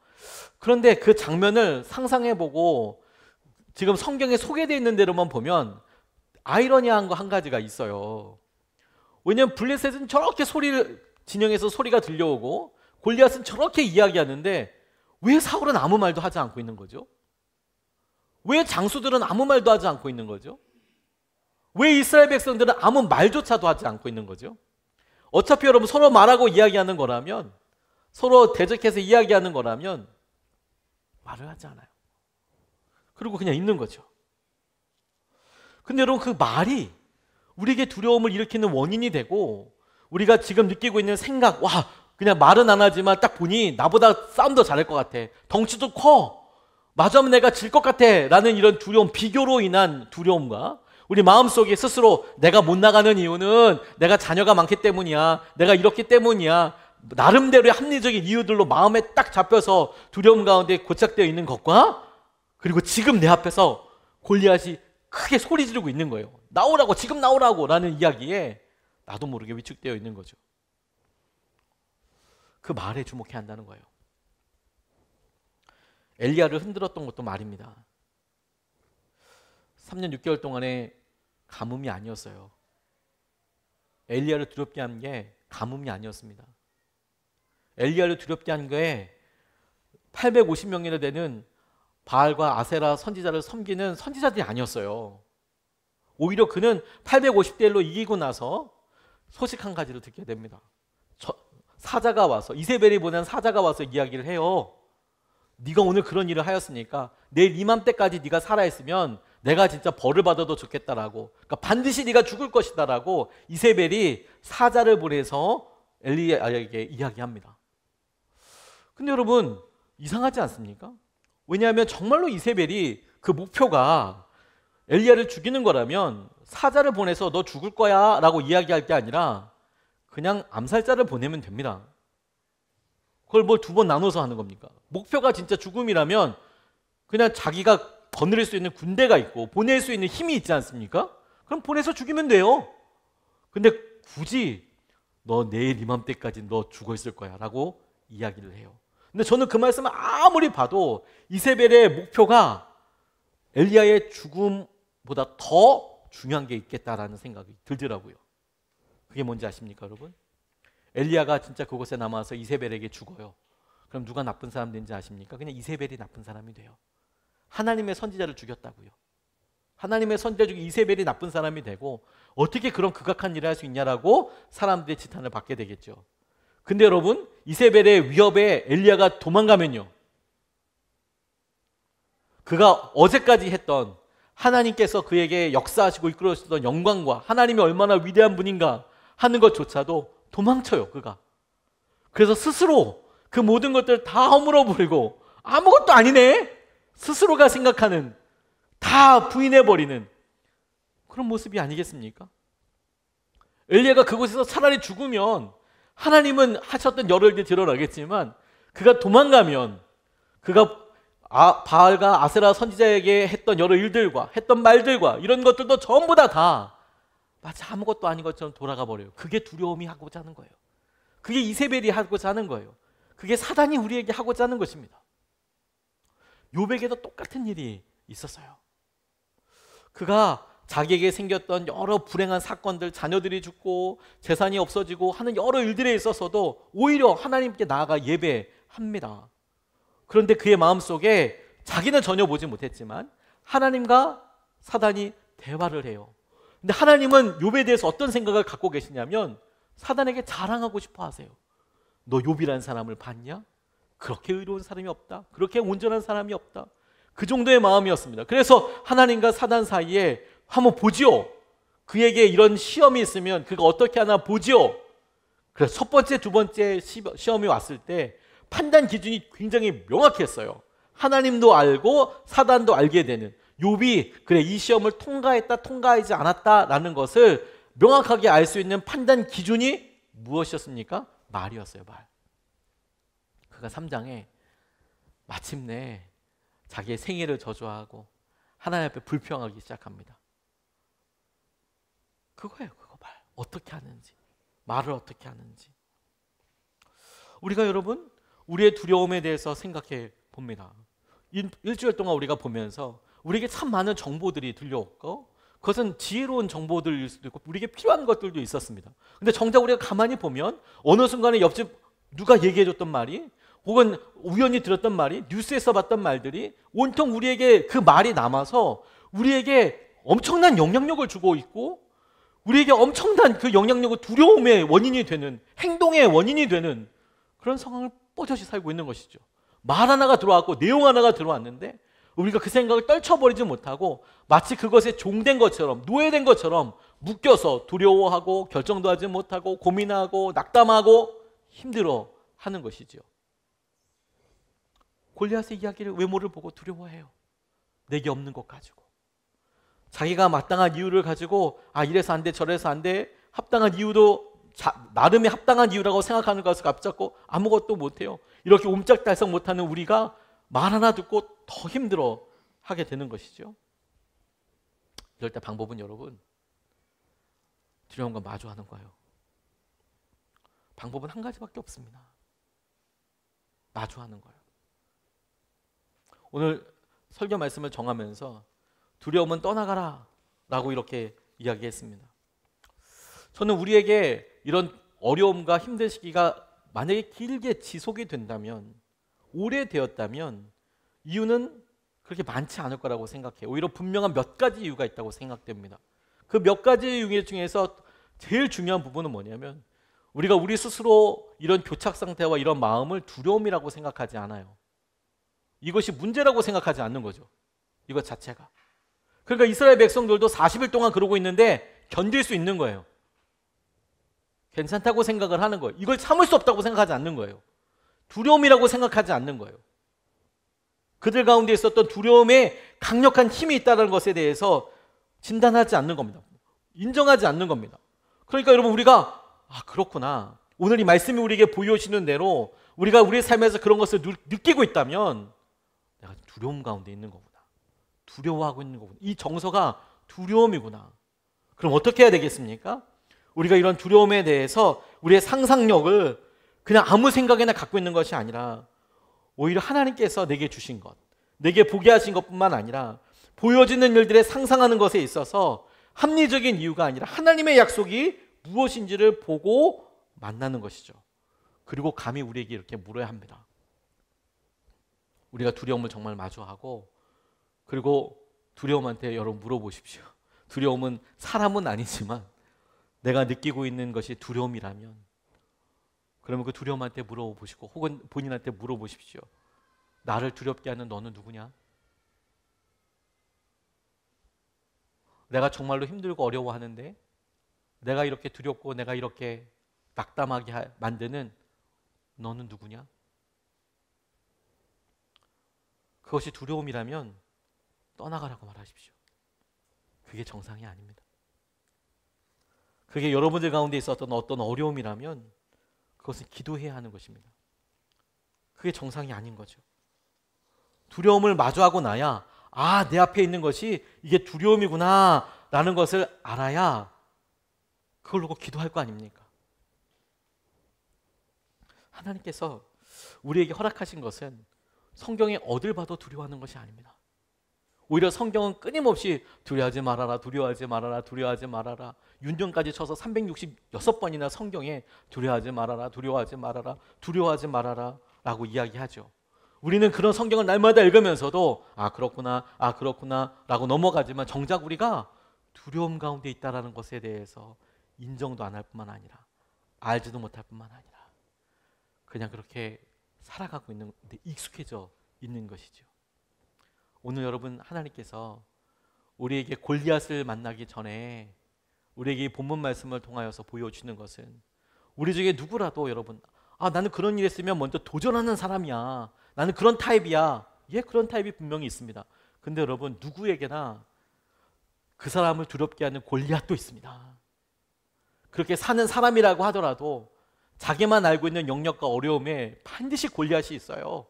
그런데 그 장면을 상상해보고 지금 성경에 소개되어 있는 대로만 보면 아이러니한 거 한 가지가 있어요. 왜냐하면 블레셋은 저렇게 진영에서 소리가 들려오고 골리앗은 저렇게 이야기하는데 왜 사울은 아무 말도 하지 않고 있는 거죠? 왜 장수들은 아무 말도 하지 않고 있는 거죠? 왜 이스라엘 백성들은 아무 말조차도 하지 않고 있는 거죠? 어차피 여러분 서로 말하고 이야기하는 거라면, 서로 대적해서 이야기하는 거라면 말을 하지 않아요. 그리고 그냥 있는 거죠. 근데 여러분 그 말이 우리에게 두려움을 일으키는 원인이 되고, 우리가 지금 느끼고 있는 생각, 와 그냥 말은 안 하지만 딱 보니 나보다 싸움도 잘할 것 같아, 덩치도 커, 맞으면 내가 질 것 같아 라는 이런 두려움, 비교로 인한 두려움과 우리 마음속에 스스로 내가 못 나가는 이유는 내가 자녀가 많기 때문이야, 내가 이렇기 때문이야, 나름대로의 합리적인 이유들로 마음에 딱 잡혀서 두려움 가운데 고착되어 있는 것과, 그리고 지금 내 앞에서 골리앗이 크게 소리 지르고 있는 거예요. 나오라고, 지금 나오라고 라는 이야기에 나도 모르게 위축되어 있는 거죠. 그 말에 주목해야 한다는 거예요. 엘리야를 흔들었던 것도 말입니다. 3년 6개월 동안의 가뭄이 아니었어요. 엘리야를 두렵게 한 게 가뭄이 아니었습니다. 엘리야를 두렵게 한 게 850명이나 되는 바알과 아세라 선지자를 섬기는 선지자들이 아니었어요. 오히려 그는 850대 1로 이기고 나서 소식 한 가지를 듣게 됩니다. 사자가 와서, 이세벨이 보낸 사자가 와서 이야기를 해요. 네가 오늘 그런 일을 하였으니까 내일 이맘때까지 네가 살아있으면 내가 진짜 벌을 받아도 좋겠다라고, 그러니까 반드시 네가 죽을 것이다라고 이세벨이 사자를 보내서 엘리야에게 이야기합니다. 근데 여러분 이상하지 않습니까? 왜냐하면 정말로 이세벨이 그 목표가 엘리야를 죽이는 거라면 사자를 보내서 너 죽을 거야 라고 이야기할 게 아니라 그냥 암살자를 보내면 됩니다. 그걸 뭘 두 번 나눠서 하는 겁니까? 목표가 진짜 죽음이라면 그냥 자기가 거느릴 수 있는 군대가 있고 보낼 수 있는 힘이 있지 않습니까? 그럼 보내서 죽이면 돼요. 근데 굳이 너 내일 이맘때까지 너 죽어 있을 거야 라고 이야기를 해요. 근데 저는 그 말씀을 아무리 봐도 이세벨의 목표가 엘리야의 죽음보다 더 중요한 게 있겠다라는 생각이 들더라고요. 그게 뭔지 아십니까 여러분? 엘리야가 진짜 그곳에 남아서 이세벨에게 죽어요. 그럼 누가 나쁜 사람 된지 아십니까? 그냥 이세벨이 나쁜 사람이 돼요. 하나님의 선지자를 죽였다고요. 하나님의 선지자 중에 이세벨이 나쁜 사람이 되고 어떻게 그런 극악한 일을 할 수 있냐라고 사람들의 지탄을 받게 되겠죠. 근데 여러분 이세벨의 위협에 엘리야가 도망가면요, 그가 어제까지 했던 하나님께서 그에게 역사하시고 이끌어주셨던 영광과 하나님이 얼마나 위대한 분인가 하는 것조차도 도망쳐요 그가. 그래서 스스로 그 모든 것들을 다 허물어버리고 아무것도 아니네 스스로가 생각하는, 다 부인해버리는 그런 모습이 아니겠습니까? 엘리야가 그곳에서 차라리 죽으면 하나님은 하셨던 여러 일들이 드러나겠지만, 그가 도망가면 그가 바알과 아세라 선지자에게 했던 여러 일들과 했던 말들과 이런 것들도 전부 다 마치 아무것도 아닌 것처럼 돌아가 버려요. 그게 두려움이 하고자 하는 거예요. 그게 이세벨이 하고자 하는 거예요. 그게 사단이 우리에게 하고자 하는 것입니다. 욥에게도 똑같은 일이 있었어요. 그가 자기에게 생겼던 여러 불행한 사건들, 자녀들이 죽고 재산이 없어지고 하는 여러 일들에 있어서도 오히려 하나님께 나아가 예배합니다. 그런데 그의 마음속에 자기는 전혀 보지 못했지만 하나님과 사단이 대화를 해요. 근데 하나님은 욥에 대해서 어떤 생각을 갖고 계시냐면 사단에게 자랑하고 싶어 하세요. 너 욥이라는 사람을 봤냐? 그렇게 의로운 사람이 없다. 그렇게 온전한 사람이 없다. 그 정도의 마음이었습니다. 그래서 하나님과 사단 사이에 한번 보지요. 그에게 이런 시험이 있으면 그가 어떻게 하나 보지요. 그래서 첫 번째, 두 번째 시험이 왔을 때 판단 기준이 굉장히 명확했어요. 하나님도 알고 사단도 알게 되는, 욥이 그래 이 시험을 통과했다 통과하지 않았다라는 것을 명확하게 알 수 있는 판단 기준이 무엇이었습니까? 말이었어요. 말. 그가 3장에 마침내 자기의 생애를 저주하고 하나님 앞에 불평하기 시작합니다. 그거예요. 그거 말. 어떻게 하는지, 말을 어떻게 하는지. 우리가 여러분 우리의 두려움에 대해서 생각해 봅니다. 일주일 동안 우리가 보면서 우리에게 참 많은 정보들이 들려왔고, 그것은 지혜로운 정보들일 수도 있고 우리에게 필요한 것들도 있었습니다. 근데 정작 우리가 가만히 보면 어느 순간에 옆집 누가 얘기해줬던 말이, 혹은 우연히 들었던 말이, 뉴스에서 봤던 말들이 온통 우리에게 그 말이 남아서 우리에게 엄청난 영향력을 주고 있고 우리에게 엄청난 그 영향력을 두려움의 원인이 되는, 행동의 원인이 되는 그런 상황을 뻗어시 살고 있는 것이죠. 말 하나가 들어왔고 내용 하나가 들어왔는데 우리가 그 생각을 떨쳐버리지 못하고 마치 그것에 종된 것처럼, 노예된 것처럼 묶여서 두려워하고 결정도 하지 못하고 고민하고 낙담하고 힘들어 하는 것이죠. 골리앗의 이야기를, 외모를 보고 두려워해요. 내게 없는 것 가지고. 자기가 마땅한 이유를 가지고 이래서 안 돼, 저래서 안 돼, 합당한 이유도 나름의 합당한 이유라고 생각하는 것을 앞잡고 아무것도 못해요. 이렇게 옴짝달싹 못하는 우리가 말 하나 듣고 더 힘들어 하게 되는 것이죠. 이럴 때 방법은 여러분, 두려움과 마주하는 거예요. 방법은 한 가지밖에 없습니다. 마주하는 거예요. 오늘 설교 말씀을 정하면서 두려움은 떠나가라 라고 이렇게 이야기했습니다. 저는 우리에게 이런 어려움과 힘든 시기가 만약에 길게 지속이 된다면, 오래되었다면 이유는 그렇게 많지 않을 거라고 생각해요. 오히려 분명한 몇 가지 이유가 있다고 생각됩니다. 그 몇 가지 이유 중에서 제일 중요한 부분은 뭐냐면 우리가 우리 스스로 이런 교착 상태와 이런 마음을 두려움이라고 생각하지 않아요. 이것이 문제라고 생각하지 않는 거죠. 이것 자체가. 그러니까 이스라엘 백성들도 40일 동안 그러고 있는데 견딜 수 있는 거예요. 괜찮다고 생각을 하는 거예요. 이걸 참을 수 없다고 생각하지 않는 거예요. 두려움이라고 생각하지 않는 거예요. 그들 가운데 있었던 두려움에 강력한 힘이 있다는 것에 대해서 진단하지 않는 겁니다. 인정하지 않는 겁니다. 그러니까 여러분, 우리가 그렇구나, 오늘 이 말씀이 우리에게 보여주시는 대로 우리가 우리의 삶에서 그런 것을 느끼고 있다면 내가 두려움 가운데 있는 거구나, 두려워하고 있는 거구나, 이 정서가 두려움이구나. 그럼 어떻게 해야 되겠습니까? 우리가 이런 두려움에 대해서 우리의 상상력을 그냥 아무 생각이나 갖고 있는 것이 아니라 오히려 하나님께서 내게 주신 것, 내게 보게 하신 것뿐만 아니라 보여지는 일들에 상상하는 것에 있어서 합리적인 이유가 아니라 하나님의 약속이 무엇인지를 보고 만나는 것이죠. 그리고 감히 우리에게 이렇게 물어야 합니다. 우리가 두려움을 정말 마주하고, 그리고 두려움한테 여러분 물어보십시오. 두려움은 사람은 아니지만 내가 느끼고 있는 것이 두려움이라면, 그러면 그 두려움한테 물어보시고 혹은 본인한테 물어보십시오. 나를 두렵게 하는 너는 누구냐? 내가 정말로 힘들고 어려워하는데 내가 이렇게 두렵고 내가 이렇게 낙담하게 만드는 너는 누구냐? 그것이 두려움이라면 떠나가라고 말하십시오. 그게 정상이 아닙니다. 그게 여러분들 가운데 있었던 어떤 어려움이라면 그것은 기도해야 하는 것입니다. 그게 정상이 아닌 거죠. 두려움을 마주하고 나야 내 앞에 있는 것이 이게 두려움이구나 라는 것을 알아야 그걸 놓고 기도할 거 아닙니까? 하나님께서 우리에게 허락하신 것은 성경에 어딜 봐도 두려워하는 것이 아닙니다. 오히려 성경은 끊임없이 두려워하지 말아라, 두려워하지 말아라, 두려워하지 말아라, 윤정까지 쳐서 366번이나 성경에 두려워하지 말아라, 두려워하지 말아라, 두려워하지 말아라 라고 이야기하죠. 우리는 그런 성경을 날마다 읽으면서도 그렇구나, 그렇구나 라고 넘어가지만 정작 우리가 두려움 가운데 있다는 것에 대해서 인정도 안 할 뿐만 아니라 알지도 못할 뿐만 아니라 그냥 그렇게 살아가고 있는 데 익숙해져 있는 것이죠. 오늘 여러분, 하나님께서 우리에게 골리앗을 만나기 전에 우리에게 이 본문 말씀을 통하여서 보여주는 것은 우리 중에 누구라도 여러분, 나는 그런 일 했으면 먼저 도전하는 사람이야, 나는 그런 타입이야. 예, 그런 타입이 분명히 있습니다. 근데 여러분, 누구에게나 그 사람을 두렵게 하는 골리앗도 있습니다. 그렇게 사는 사람이라고 하더라도 자기만 알고 있는 영역과 어려움에 반드시 골리앗이 있어요.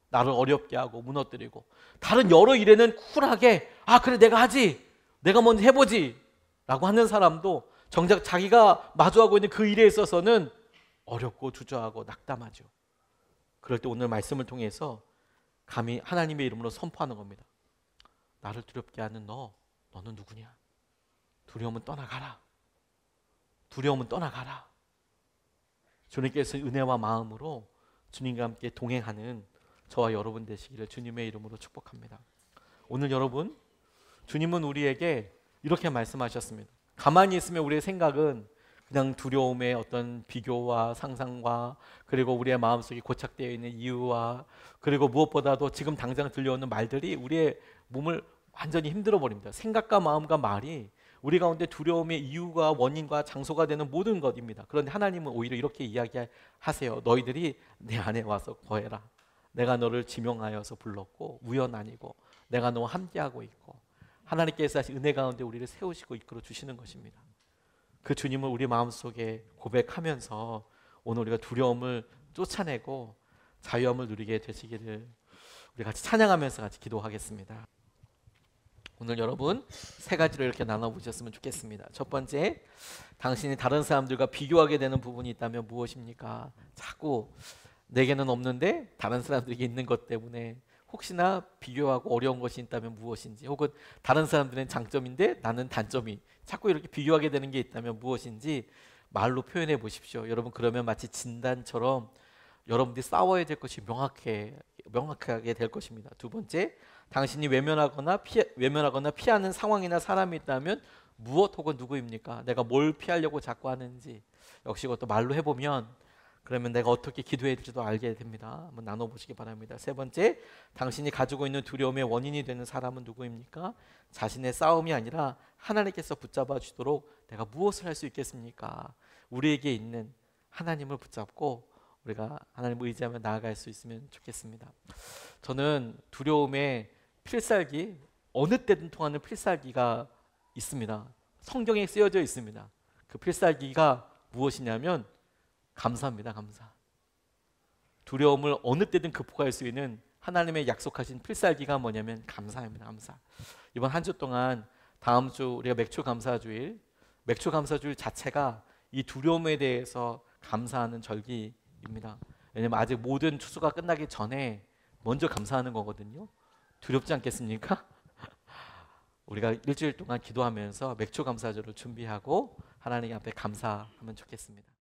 나를 어렵게 하고 무너뜨리고, 다른 여러 일에는 쿨하게 그래 내가 하지, 내가 먼저 해보지 라고 하는 사람도 정작 자기가 마주하고 있는 그 일에 있어서는 어렵고 주저하고 낙담하죠. 그럴 때 오늘 말씀을 통해서 감히 하나님의 이름으로 선포하는 겁니다. 나를 두렵게 하는 너는 누구냐? 두려움은 떠나가라. 두려움은 떠나가라. 주님께서 은혜와 마음으로 주님과 함께 동행하는 저와 여러분 되시기를 주님의 이름으로 축복합니다. 오늘 여러분, 주님은 우리에게 이렇게 말씀하셨습니다. 가만히 있으면 우리의 생각은 그냥 두려움의 어떤 비교와 상상과 그리고 우리의 마음속에 고착되어 있는 이유와 그리고 무엇보다도 지금 당장 들려오는 말들이 우리의 몸을 완전히 힘들어 버립니다. 생각과 마음과 말이 우리 가운데 두려움의 이유가 원인과 장소가 되는 모든 것입니다. 그런데 하나님은 오히려 이렇게 이야기하세요. 너희들이 내 안에 와서 거해라. 내가 너를 지명하여서 불렀고 우연 아니고 내가 너와 함께하고 있고 하나님께서 하신 은혜 가운데 우리를 세우시고 이끌어 주시는 것입니다. 그 주님을 우리 마음속에 고백하면서 오늘 우리가 두려움을 쫓아내고 자유함을 누리게 되시기를 우리 같이 찬양하면서 같이 기도하겠습니다. 오늘 여러분 세 가지로 이렇게 나눠보셨으면 좋겠습니다. 첫 번째, 당신이 다른 사람들과 비교하게 되는 부분이 있다면 무엇입니까? 자꾸 내게는 없는데 다른 사람들에게 있는 것 때문에 혹시나 비교하고 어려운 것이 있다면 무엇인지, 혹은 다른 사람들은 장점인데 나는 단점이, 자꾸 이렇게 비교하게 되는 게 있다면 무엇인지 말로 표현해 보십시오. 여러분, 그러면 마치 진단처럼 여러분들이 싸워야 될 것이 명확하게 될 것입니다. 두 번째, 당신이 외면하거나 피하는 상황이나 사람이 있다면 무엇 혹은 누구입니까? 내가 뭘 피하려고 자꾸 하는지 역시 그것도 말로 해보면 그러면 내가 어떻게 기도해야 될지도 알게 됩니다. 한번 나눠보시기 바랍니다. 세 번째, 당신이 가지고 있는 두려움의 원인이 되는 사람은 누구입니까? 자신의 싸움이 아니라 하나님께서 붙잡아 주도록 내가 무엇을 할 수 있겠습니까? 우리에게 있는 하나님을 붙잡고 우리가 하나님을 의지하며 나아갈 수 있으면 좋겠습니다. 저는 두려움의 필살기, 어느 때든 통하는 필살기가 있습니다. 성경에 쓰여져 있습니다. 그 필살기가 무엇이냐면 감사입니다. 감사. 두려움을 어느 때든 극복할 수 있는 하나님의 약속하신 필살기가 뭐냐면 감사입니다. 감사. 이번 한 주 동안 다음 주 우리가 맥주 감사주일 자체가 이 두려움에 대해서 감사하는 절기입니다. 왜냐하면 아직 모든 추수가 끝나기 전에 먼저 감사하는 거거든요. 두렵지 않겠습니까? 우리가 일주일 동안 기도하면서 맥주 감사절을 준비하고 하나님 앞에 감사하면 좋겠습니다.